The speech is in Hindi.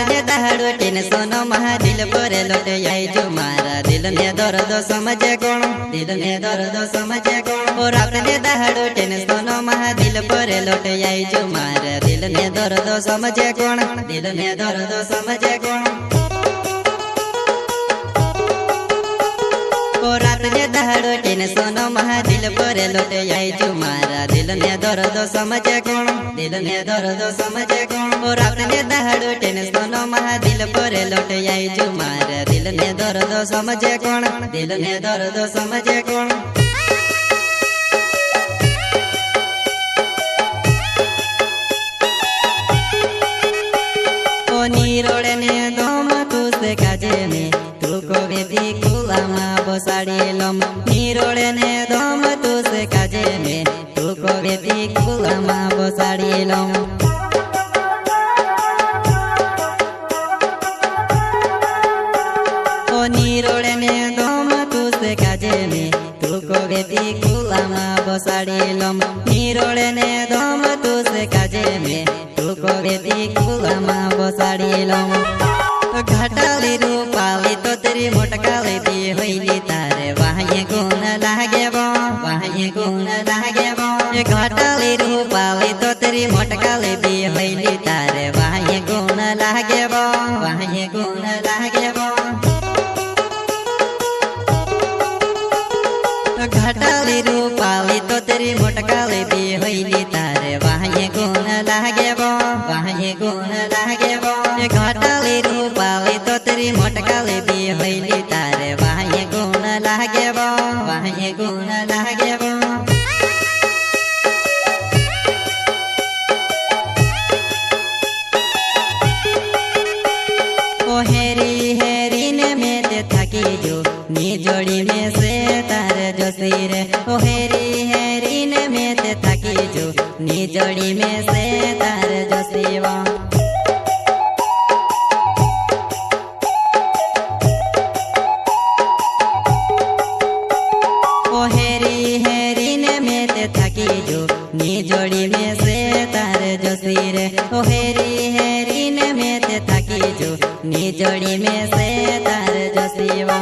ने दहाड़ो टेन सोनो महा दिल पर लोट आई जो मारा दिल ने दर्द समझे कौन दिल ने दर्द समझे कौन ओ रात ने दहाड़ो टेन सोनो महा दिल पर लोट आई जो मारा दिल ने दर्द समझे कौन दिल ने दर्द समझे कौन ओ रात ने दहाड़ो टेन सोनो महा दिल पर लोट आई जो मारा दिल ने दर्द समझे कौन दिल ने दर्द समझे कौन ओ रात ने दहाड़ो टेन सोनो महा दिल पर लोट आई जो मारा दिल ने दर्द समझे कौन दिल ने दर्द समझे कौन ओ नीरोड़े ने दम तू से काजे में तू को बेटी कुलामा बसाड़ी लम नीरोड़े ने दम तू से काजे में तू को बेटी कुलामा बसाड़ी लम ओ नीरोड़े ने दम तू से काजे में तू को बेटी कुलामा बसाड़ी लम नीरोड़े ने दम तू से काजे में तू को बेटी कुलामा बसाड़ी लम घटाली रूपाली तो तेरी मोटकाली दी होइली तारे वाहे गुण लागे बो वाहे गुण लागे बो घटाली रूपाली तो तेरी मोटकाली दी होइली तारे वाहे गुण लागे बो वाहे गुण लागे बो घटाली रूपाली तो तेरी मोटकाली दी होइली तारे वाहे गुण लागे बो वाहे गुण लागे बो घटाली रूपाली तो तेरी मोटकाली दी होइली तारे वाहे गुण लागे बो वाहे गुण लागे बो ओ हेरी हेरी ने में ते थकी जो नी जोड़ी में से तारे जोशी रे ओ हेरी हेरी ने में ते थकी जो नी जोड़ी में से तारे जोशी वा ओ हेरी हेरी ने में ते थकी जो नी जोड़ी में से तारे जोशी रे ओ हेरी हेरी ने में ते थकी जो नी जोड़ी में से तारे जोशी वा